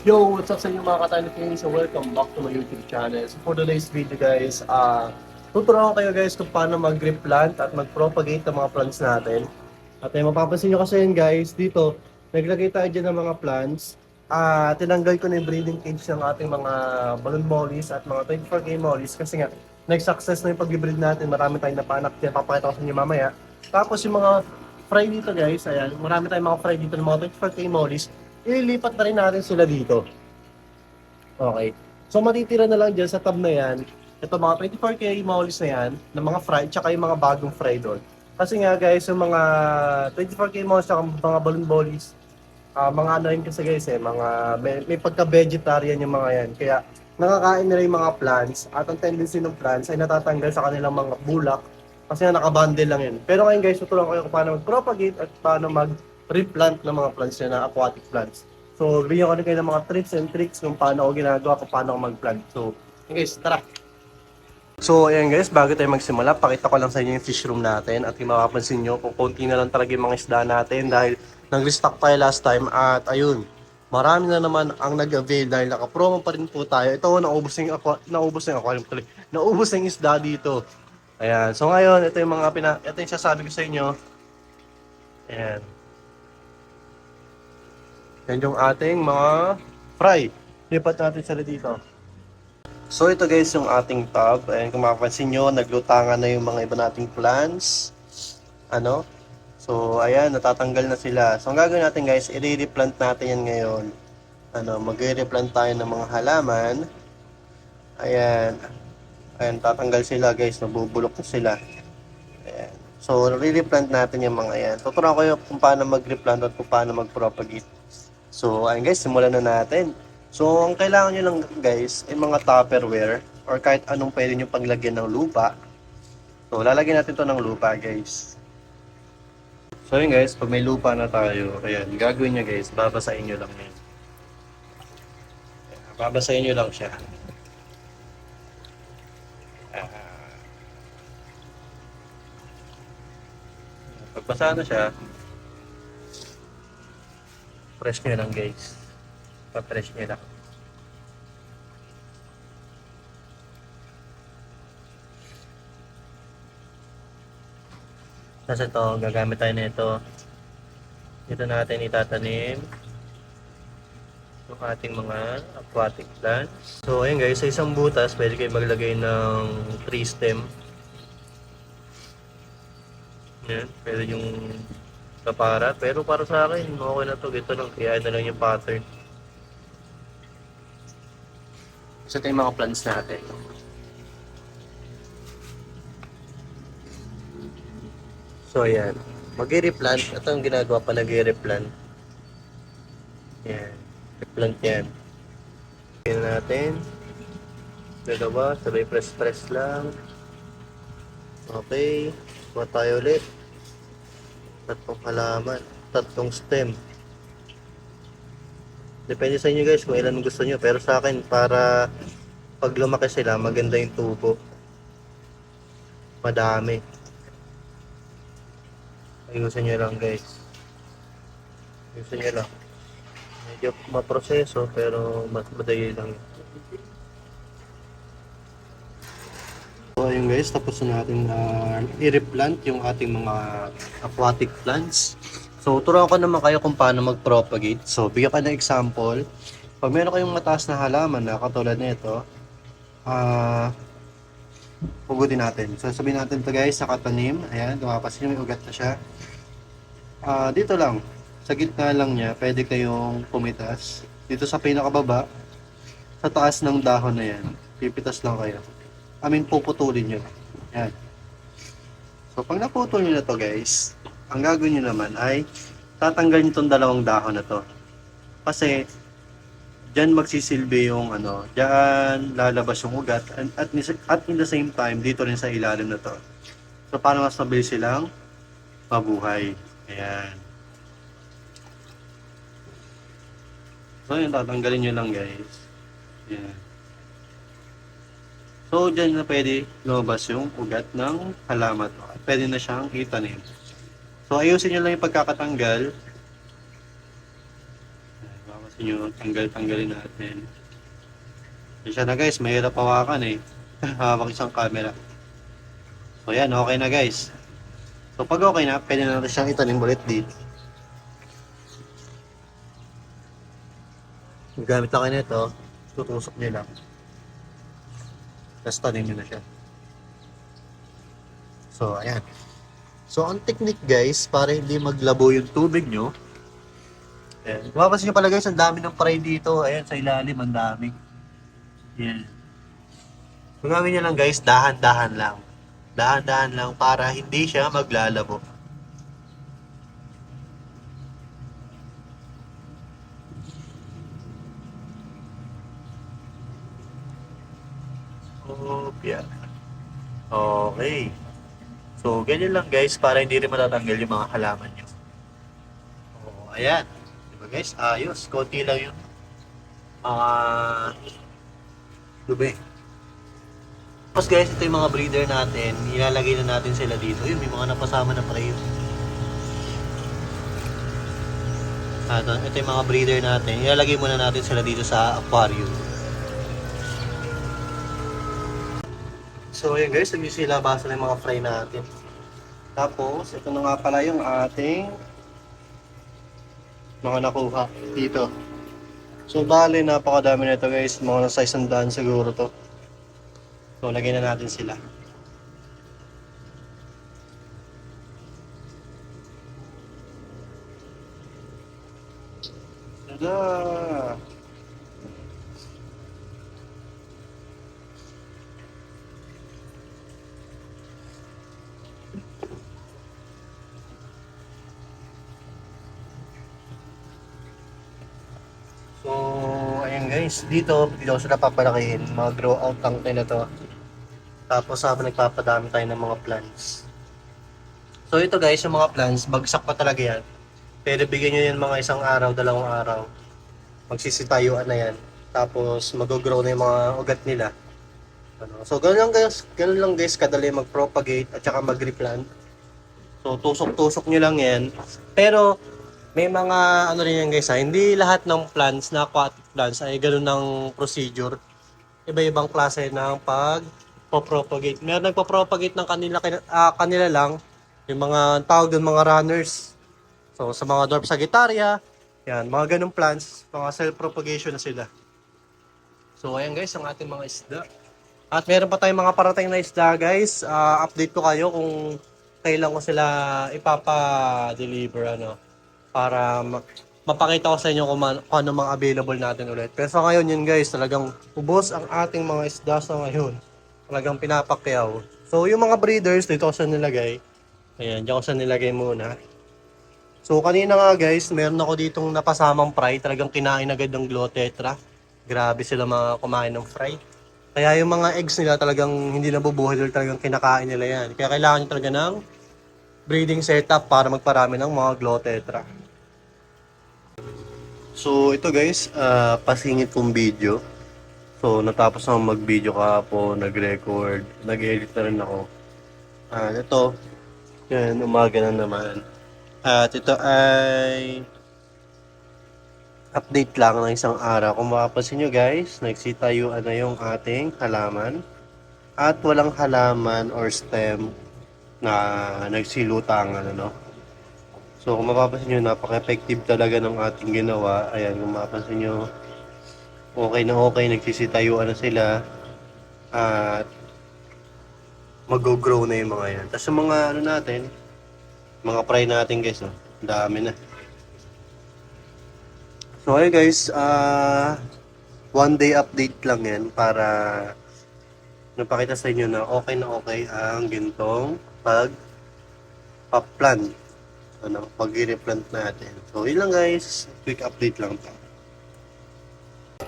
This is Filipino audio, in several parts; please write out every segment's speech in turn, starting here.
Yo, what's up sa inyo mga ka-Tiny. So welcome back to my YouTube channel. So for today's video guys, tuturuan ko kayo guys kung paano mag-replant at mag-propagate ng mga plants natin. At mapapansin nyo kasi yun guys, dito, naglagay tayo dyan ng mga plants. Tinanggal ko na yung breeding cage ng ating mga balloon mollies at mga 24K mollies kasi nga, nag-success na yung pag-breed natin. Marami tayong napanak dyan, papakita ko sa inyo mamaya. Tapos yung mga fry dito guys, ayan, marami tayong mga fry dito ng mga 24K mollies. Ililipat na rin natin sila dito. Okay. So matitira na lang dyan sa tab na yan, ito mga 24K mollies na yan, ng mga fry, tsaka yung mga bagong fry doon. Kasi nga guys, yung mga 24K mollies, tsaka mga balloon mollies, mga ano rin kasi guys mga may pagka-vegetarian yung mga yan. Kaya nakakain nila yung mga plants, at ang tendency ng plants ay natatanggal sa kanilang mga bulak, kasi nga nakabundle lang yan. Pero ngayon guys, tuturuan ko kayo kung paano mag-propagate at paano mag-replant ng mga plants yan, na aquatic plants. So, bigyan ko rin kayo ng mga tips and tricks kung paano ako ginagawa, kung paano ako mag-plant. So, yun guys, tara! So, ayan guys, bago tayo magsimula, pakita ko lang sa inyo yung fish room natin. At yung makapansin nyo, kung konti na lang talaga yung mga isda natin dahil nag-restock tayo last time. At ayun, marami na naman ang nag-avail dahil naka-promo pa rin po tayo. Ito, naubos na yung aquarium tuloy. Naubos na yung isda dito. Ayan, so ngayon, ito yung sasabi ko sa inyo. Ayan. Yan yung ating mga fry. Lipat natin sila dito. So ito guys yung ating tub. Ayan, kung mapapansin nyo, naglutangan na yung mga iba nating plants. Ano? So ayan, natatanggal na sila. So ang gagawin natin guys, i-replant natin yan ngayon. Mag-replant tayo ng mga halaman. Ayan. Ayan, tatanggal sila guys, nabubulok na sila. Ayan. So re-replant natin yung mga yan. Tuturuan ko yung kung paano mag-replant at kung paano mag-propagate. So, ayun guys, simulan na natin. So, ang kailangan nyo lang guys ay mga Tupperware or kahit anong pwede nyo paglagyan ng lupa. So, lalagyan natin to ng lupa guys. So, ayun guys, pag may lupa na tayo, ayan, gagawin nyo guys, babasahin nyo lang yan. Babasahin nyo lang siya. Pagbasa na siya, press nyo lang guys. Pa-press nyo lang. Tapos ito, gagamit tayo nito. Dito natin itatanim yung ating mga aquatic plants. So ayun guys, sa isang butas, pwede kayo maglagay ng tree stem. Yan, pwede yung kapara. Pero para sa akin, okay na to. Ito lang, kaya na lang yung pattern. So ito yung mga plants natin. So ayan, mag-replant. Ito ang ginagawa pa, nag-replant. Yan, replant yan. Tingnan natin. Dalawa, sabay press-press lang. Okay, kuha tayo ulit. Tatlong halaman, tatlong stem. Depende sa inyo guys kung ilan gusto nyo. Pero sa akin, para pag lumaki sila, maganda yung tubo. Madami. Ayusin nyo lang guys. Ayusin nyo lang. Medyo maproseso pero madali lang. So ayun guys, tapos na natin i-replant yung ating mga aquatic plants. So turuan ko naman kayo kung paano mag-propagate. So bigyan ka ng example. Pag meron kayong mataas na halaman na katulad nito, hugutin natin. So sabihin natin to guys, sa katanim. Ayan, dumapasin may ugat na siya. Dito lang, sa gitna lang niya, pwede kayong pumitas. Dito sa pinakababa, sa taas ng dahon na yan, pipitas lang kayo. Puputulin nyo. Yan. So, pag naputol nyo na to guys, ang gagawin nyo naman ay tatanggalin itong dalawang dahon na to. Kasi, dyan magsisilbi yung dyan lalabas yung ugat at in the same time, dito rin sa ilalim na to. So, paano mas mabilis silang mabuhay. Ayan. So, yun, tatanggalin nyo lang guys. Ayan. So, dyan na pwede lumabas yung ugat ng halaman. Pwede na siyang itanim. So, ayusin nyo lang yung pagkakatanggal. Yun, tanggalin natin. Yan na guys, mahirap hawakan eh. Hawak isang camera. So yan, okay na guys. So pag okay na, pwede na natin siyang itanim ulit dito. Gamit lang kayo nito, tutusok nyo lang. Tapos tanim nyo na siya. So ayan. So ang technique guys, para hindi maglabo yung tubig nyo, ayan. Kung mapapansin nyo pala guys, ang dami ng fry dito. Ayan, sa ilalim, ang dami. Ayan. Kung gawin nyo lang guys, dahan-dahan lang. Dahan-dahan lang para hindi siya maglalabo. Opya. Okay. So, ganyan lang guys para hindi rin matatanggal yung mga halaman nyo. Oh, ayan. Diba guys? Ayos. Konti lang yung mga dumi. Tapos guys, ito yung mga breeder natin. Ilalagay na natin sila dito. Yun, may mga napasama na prey. Ito yung mga breeder natin. Ilalagay muna natin sila dito sa aquarium. So ayan guys, nagsilabasan ng mga fry natin. Tapos, ito na nga pala yung ating mga nakuha dito. So bali, napakadami na ito guys. Mga nasa 100 siguro to. So lagyan na natin sila. Tada! So, ayan guys, dito ko sila papalakihin, mga grow out tank nila to. Tapos habang nagpapadami tayo ng mga plants. So ito guys, yung mga plants, bagsak pa talaga yan. Pwede bigyan nyo yan mga isang araw, 2 araw. Magsisitayuan na yan. Tapos mag-grow na yung mga ugat nila. So ganun lang guys, kadali mag-propagate at saka mag-replant. So tusok-tusok nyo lang yan. Pero may mga ano rin yan guys ha, hindi lahat ng plants na aquatic plants ay ganoon ng procedure. Iba-ibang klase ng pag-propagate. Meron nagpo-propagate ng kanila lang, yung mga tawag doon mga runners. So sa mga dwarf Sagittaria, yan, mga ganung plants, mga self-propagation na sila. So ayan guys, ang ating mga isda. At meron pa tayong mga parating na isda guys. Update ko kayo kung kailan ko sila ipapa-deliver ano para mapakita ko sa inyo kung ano mga available natin ulit. Pero sa ngayon yun guys, talagang ubos ang ating mga isda sa ngayon. Talagang pinapakyaw. So yung mga breeders, dito ko sa nilagay. Ayan, dyan ko sa nilagay muna. So kanina nga guys, meron ako ditong napasamang fry. Talagang kinain agad ng Glow Tetra. Grabe sila mga kumain ng fry. Kaya yung mga eggs nila talagang hindi nabubuhay dahil talagang kinakain nila yan. Kaya kailangan nyo talaga ng breeding setup para magparami ng mga Glow Tetra. So ito guys, pasingit kong video. So natapos na mag-video kahapon, nag-record, nag-edit na rin ako. Ito, yan, umaga na naman. At ito ay update lang ng isang araw. Kung mapapansin nyo guys, nagsitayuan na yung ating halaman. At walang halaman or stem na nagsilutangan, ano. So kung mapapansin nyo, napaka-effective talaga ng ating ginawa. Ayan, kung mapapansin nyo, okay na okay, nagsisitayuan na sila. At mag-grow na yung mga yan. Tapos yung mga ano natin, mga fry natin guys, oh, dami na. So ayun guys, one day update lang yan para napakita sa inyo na okay ang gintong pag-plant, ano, pag-replant natin. So yun lang guys, quick update lang to.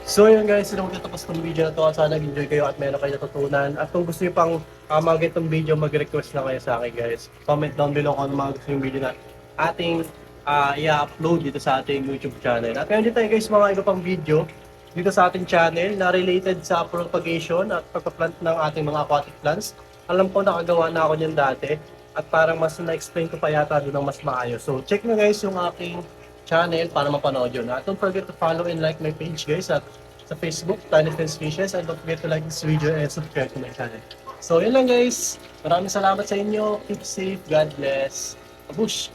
So yun guys, sino magtatapos ng video na to at sana nag-enjoy kayo at meron kayo natutunan. At kung gusto nyo pang mag-get ng video, mag-request lang kayo sa akin guys. Comment down below kung ano mga gusto yung video na ating i-upload dito sa ating YouTube channel. At meron din tayo guys mga iba pang video dito sa ating channel na related sa propagation at pagpa-plant ng ating mga aquatic plants. Alam ko nakagawa na ako niyan dati at parang mas na-explain ko pa yata doon ng mas maayos. So check nyo guys yung aking channel para mapanood yun. At don't forget to follow and like my page guys at sa Facebook, Tiny Friends Fishes, and don't forget to like this video and subscribe to my channel. So yun lang guys, maraming salamat sa inyo, keep safe, God bless, abush!